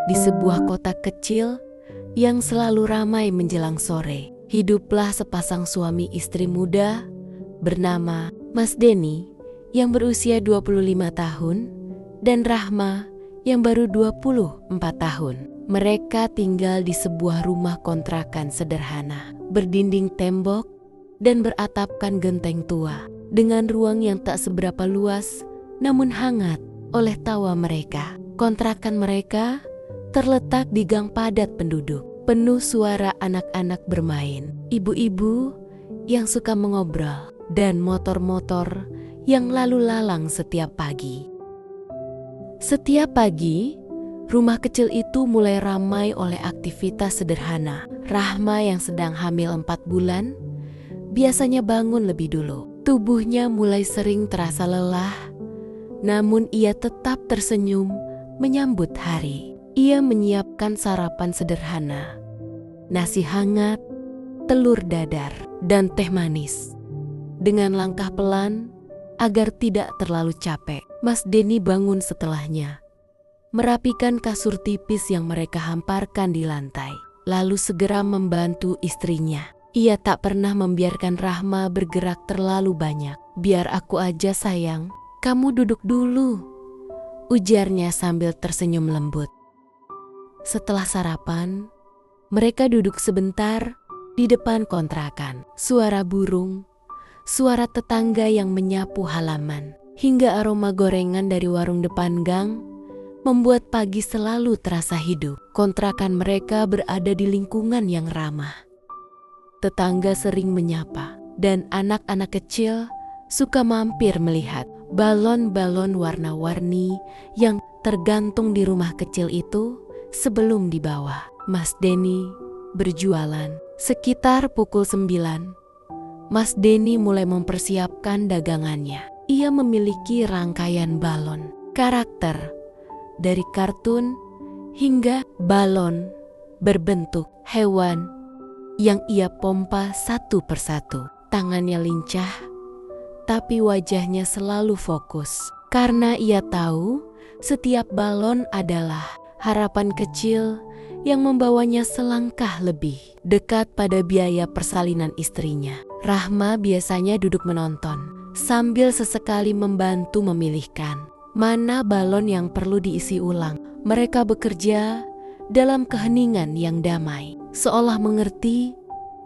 Di sebuah kota kecil yang selalu ramai menjelang sore, hiduplah sepasang suami istri muda bernama Mas Denny yang berusia 25 tahun dan Rahma yang baru 24 tahun. Mereka tinggal di sebuah rumah kontrakan sederhana, berdinding tembok dan beratapkan genteng tua, dengan ruang yang tak seberapa luas namun hangat oleh tawa mereka. Kontrakan mereka terletak di gang padat penduduk, penuh suara anak-anak bermain, ibu-ibu yang suka mengobrol, dan motor-motor yang lalu lalang setiap pagi. Setiap pagi, rumah kecil itu mulai ramai oleh aktivitas sederhana. Rahma yang sedang hamil 4 bulan biasanya bangun lebih dulu. Tubuhnya mulai sering terasa lelah, namun ia tetap tersenyum menyambut hari. Ia menyiapkan sarapan sederhana, nasi hangat, telur dadar, dan teh manis. Dengan langkah pelan, agar tidak terlalu capek, Mas Denny bangun setelahnya, merapikan kasur tipis yang mereka hamparkan di lantai, lalu segera membantu istrinya. Ia tak pernah membiarkan Rahma bergerak terlalu banyak. "Biar aku aja sayang, kamu duduk dulu," ujarnya sambil tersenyum lembut. Setelah sarapan, mereka duduk sebentar di depan kontrakan. Suara burung, suara tetangga yang menyapu halaman, hingga aroma gorengan dari warung depan gang membuat pagi selalu terasa hidup. Kontrakan mereka berada di lingkungan yang ramah. Tetangga sering menyapa, dan anak-anak kecil suka mampir melihat balon-balon warna-warni yang tergantung di rumah kecil itu sebelum dibawa. Mas Denny berjualan. Sekitar pukul 9, Mas Denny mulai mempersiapkan dagangannya. Ia memiliki rangkaian balon, karakter, dari kartun hingga balon berbentuk hewan yang ia pompa satu persatu. Tangannya lincah, tapi wajahnya selalu fokus, karena ia tahu setiap balon adalah harapan kecil yang membawanya selangkah lebih dekat pada biaya persalinan istrinya. Rahma biasanya duduk menonton, sambil sesekali membantu memilihkan mana balon yang perlu diisi ulang. Mereka bekerja dalam keheningan yang damai, seolah mengerti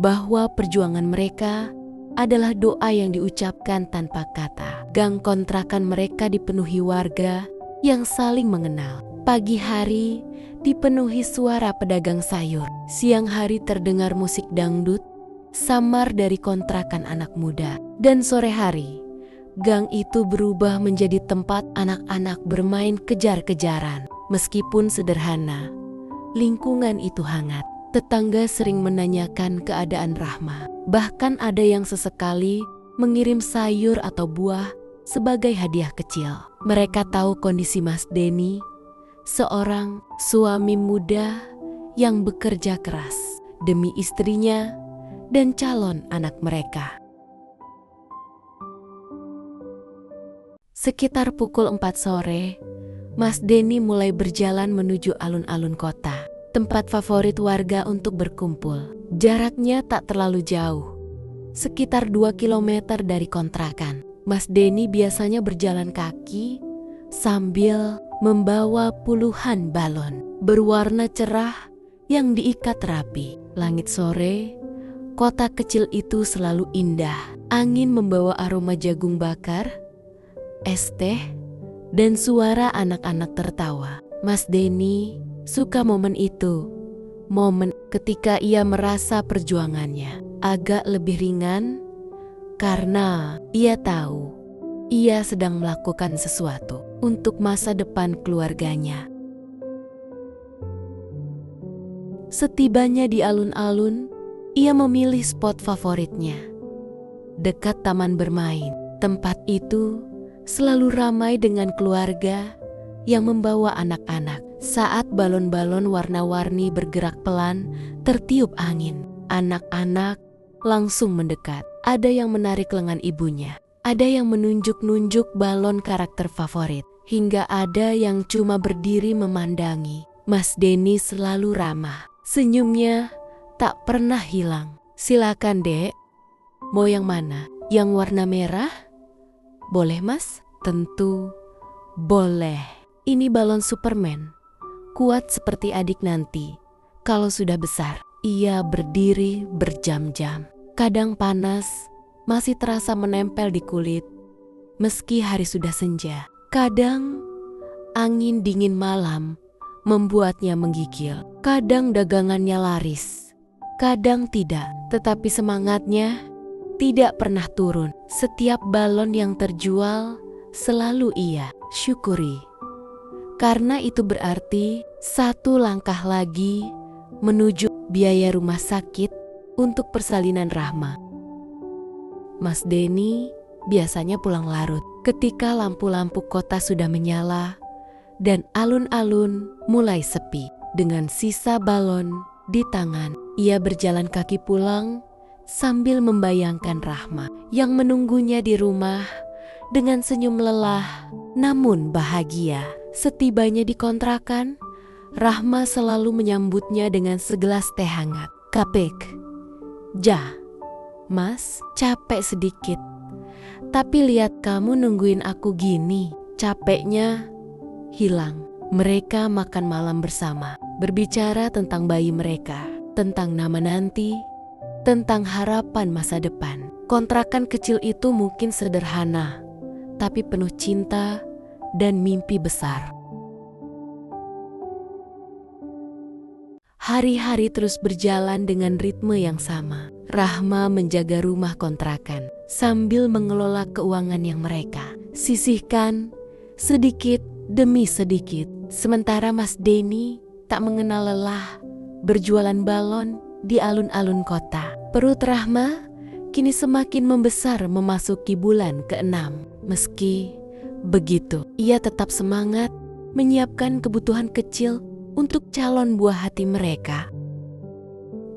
bahwa perjuangan mereka adalah doa yang diucapkan tanpa kata. Gang kontrakan mereka dipenuhi warga yang saling mengenal. Pagi hari dipenuhi suara pedagang sayur. Siang hari terdengar musik dangdut samar dari kontrakan anak muda. Dan sore hari, gang itu berubah menjadi tempat anak-anak bermain kejar-kejaran. Meskipun sederhana, lingkungan itu hangat. Tetangga sering menanyakan keadaan Rahma. Bahkan ada yang sesekali mengirim sayur atau buah sebagai hadiah kecil. Mereka tahu kondisi Mas Denny, seorang suami muda yang bekerja keras demi istrinya dan calon anak mereka. Sekitar pukul 4 sore, Mas Denny mulai berjalan menuju alun-alun kota, tempat favorit warga untuk berkumpul. Jaraknya tak terlalu jauh, sekitar 2 kilometer dari kontrakan. Mas Denny biasanya berjalan kaki sambil membawa puluhan balon berwarna cerah yang diikat rapi. Langit sore, kota kecil itu selalu indah. Angin membawa aroma jagung bakar, es teh, dan suara anak-anak tertawa. Mas Denny suka momen itu, momen ketika ia merasa perjuangannya agak lebih ringan karena ia tahu ia sedang melakukan sesuatu untuk masa depan keluarganya. Setibanya di alun-alun, ia memilih spot favoritnya, dekat taman bermain. Tempat itu selalu ramai dengan keluarga yang membawa anak-anak. Saat balon-balon warna-warni bergerak pelan tertiup angin, anak-anak langsung mendekat. Ada yang menarik lengan ibunya, ada yang menunjuk-nunjuk balon karakter favorit, hingga ada yang cuma berdiri memandangi. Mas Denny selalu ramah. Senyumnya tak pernah hilang. Silakan, Dek. Mau yang mana? Yang warna merah? Boleh, Mas? Tentu boleh. Ini balon Superman. Kuat seperti adik nanti. Kalau sudah besar, ia berdiri berjam-jam. Kadang panas, masih terasa menempel di kulit. Meski hari sudah senja. Kadang angin dingin malam membuatnya menggigil. Kadang dagangannya laris, kadang tidak. Tetapi semangatnya tidak pernah turun. Setiap balon yang terjual selalu ia syukuri. Karena itu berarti satu langkah lagi menuju biaya rumah sakit untuk persalinan Rahma. Mas Denny biasanya pulang larut ketika lampu-lampu kota sudah menyala dan alun-alun mulai sepi. Dengan sisa balon di tangan, ia berjalan kaki pulang sambil membayangkan Rahma yang menunggunya di rumah dengan senyum lelah namun bahagia. Setibanya di kontrakan, Rahma selalu menyambutnya dengan segelas teh hangat. Kapek. Ja, Mas, capek sedikit. Tapi lihat kamu nungguin aku gini, capeknya hilang. Mereka makan malam bersama, berbicara tentang bayi mereka, tentang nama nanti, tentang harapan masa depan. Kontrakan kecil itu mungkin sederhana, tapi penuh cinta dan mimpi besar. Hari-hari terus berjalan dengan ritme yang sama. Rahma menjaga rumah kontrakan sambil mengelola keuangan yang mereka sisihkan sedikit demi sedikit. Sementara Mas Denny tak mengenal lelah berjualan balon di alun-alun kota. Perut Rahma kini semakin membesar memasuki bulan ke-6. Meski begitu, ia tetap semangat menyiapkan kebutuhan kecil untuk calon buah hati mereka.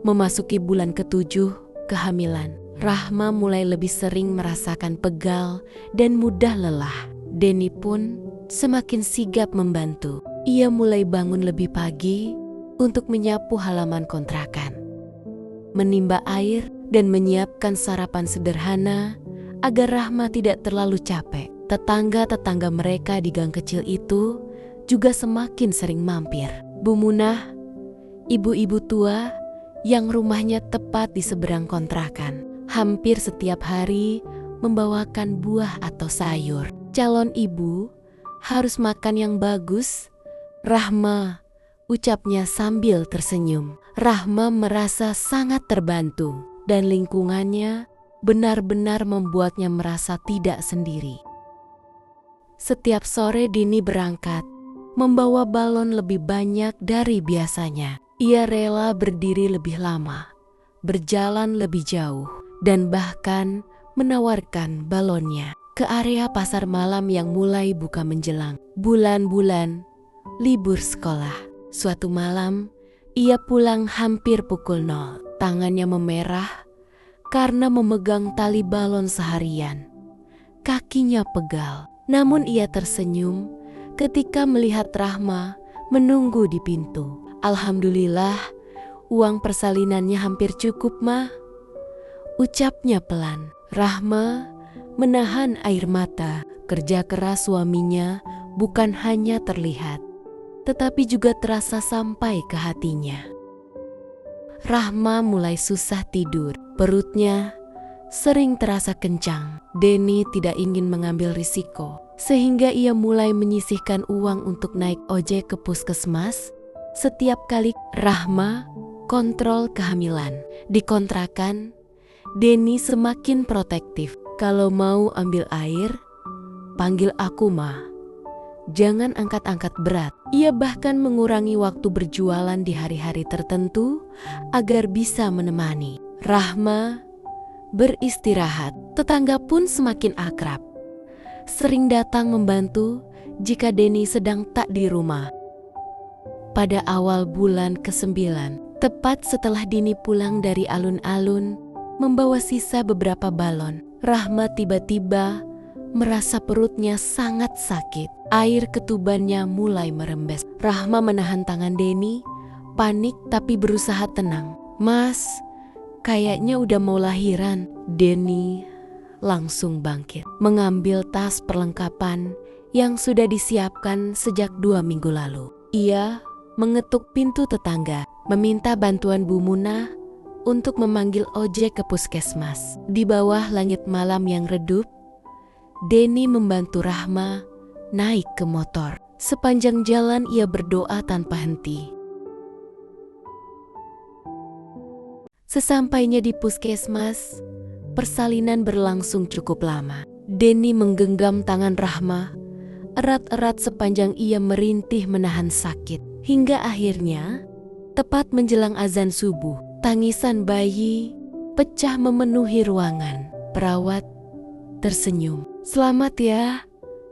Memasuki bulan ke-7 kehamilan, Rahma mulai lebih sering merasakan pegal dan mudah lelah. Denny pun semakin sigap membantu. Ia mulai bangun lebih pagi untuk menyapu halaman kontrakan, menimba air dan menyiapkan sarapan sederhana agar Rahma tidak terlalu capek. Tetangga-tetangga mereka di gang kecil itu juga semakin sering mampir. Bu Munah, ibu-ibu tua yang rumahnya tepat di seberang kontrakan, hampir setiap hari membawakan buah atau sayur. Calon ibu harus makan yang bagus, Rahma, ucapnya sambil tersenyum. Rahma merasa sangat terbantu dan lingkungannya benar-benar membuatnya merasa tidak sendiri. Setiap sore Denny berangkat, membawa balon lebih banyak dari biasanya. Ia rela berdiri lebih lama, berjalan lebih jauh, dan bahkan menawarkan balonnya ke area pasar malam yang mulai buka menjelang bulan-bulan libur sekolah. Suatu malam, ia pulang hampir pukul 0. Tangannya memerah karena memegang tali balon seharian. Kakinya pegal, namun ia tersenyum ketika melihat Rahma menunggu di pintu. Alhamdulillah, uang persalinannya hampir cukup, Ma, ucapnya pelan. Rahma menahan air mata. Kerja keras suaminya bukan hanya terlihat, tetapi juga terasa sampai ke hatinya. Rahma mulai susah tidur, perutnya sering terasa kencang. Denny tidak ingin mengambil risiko, sehingga ia mulai menyisihkan uang untuk naik ojek ke puskesmas setiap kali Rahma kontrol kehamilan. Di kontrakan, Denny semakin protektif. Kalau mau ambil air, panggil aku, Ma. Jangan angkat-angkat berat. Ia bahkan mengurangi waktu berjualan di hari-hari tertentu agar bisa menemani Rahma beristirahat. Tetangga pun semakin akrab, sering datang membantu jika Denny sedang tak di rumah. Pada awal bulan ke-9, tepat setelah Denny pulang dari alun-alun membawa sisa beberapa balon, Rahma tiba-tiba merasa perutnya sangat sakit. Air ketubannya mulai merembes. Rahma menahan tangan Denny, panik tapi berusaha tenang. "Mas, kayaknya udah mau lahiran." Denny langsung bangkit, mengambil tas perlengkapan yang sudah disiapkan sejak 2 minggu lalu. Ia mengetuk pintu tetangga, meminta bantuan Bu Munah untuk memanggil ojek ke puskesmas. Di bawah langit malam yang redup, Denny membantu Rahma naik ke motor. Sepanjang jalan ia berdoa tanpa henti. Sesampainya di puskesmas, persalinan berlangsung cukup lama. Denny menggenggam tangan Rahma erat-erat sepanjang ia merintih menahan sakit. Hingga akhirnya, tepat menjelang azan subuh, tangisan bayi pecah memenuhi ruangan. Perawat tersenyum. "Selamat ya,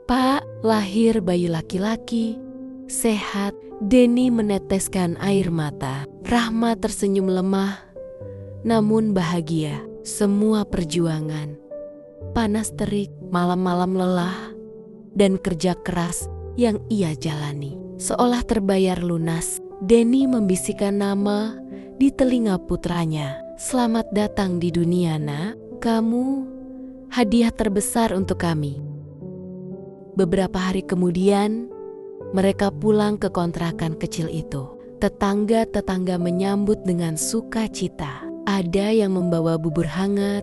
Pak, lahir bayi laki-laki, sehat." Denny meneteskan air mata. Rahma tersenyum lemah, namun bahagia. Semua perjuangan, panas terik, malam-malam lelah, dan kerja keras yang ia jalani seolah terbayar lunas. Denny membisikkan nama di telinga putranya. "Selamat datang di dunia, Nak. Kamu hadiah terbesar untuk kami." Beberapa hari kemudian, mereka pulang ke kontrakan kecil itu. Tetangga-tetangga menyambut dengan sukacita. Ada yang membawa bubur hangat,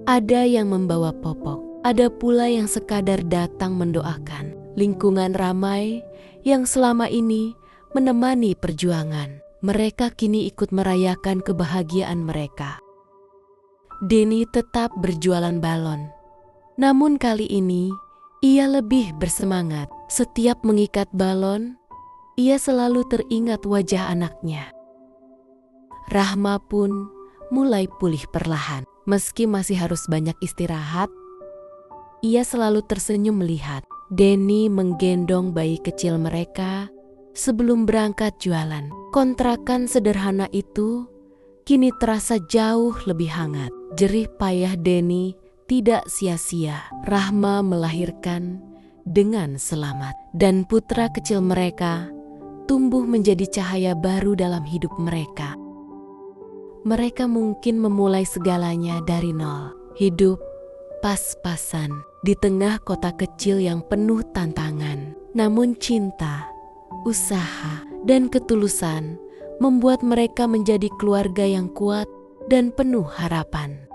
ada yang membawa popok, ada pula yang sekadar datang mendoakan. Lingkungan ramai yang selama ini menemani perjuangan. Mereka kini ikut merayakan kebahagiaan mereka. Denny tetap berjualan balon. Namun kali ini, ia lebih bersemangat. Setiap mengikat balon, ia selalu teringat wajah anaknya. Rahma pun mulai pulih perlahan. Meski masih harus banyak istirahat, ia selalu tersenyum melihat Denny menggendong bayi kecil mereka sebelum berangkat jualan. Kontrakan sederhana itu kini terasa jauh lebih hangat. Jerih payah Denny tidak sia-sia. Rahma melahirkan dengan selamat, dan putra kecil mereka tumbuh menjadi cahaya baru dalam hidup mereka. Mereka mungkin memulai segalanya dari nol. Hidup pas-pasan di tengah kota kecil yang penuh tantangan. Namun cinta, usaha, dan ketulusan membuat mereka menjadi keluarga yang kuat dan penuh harapan.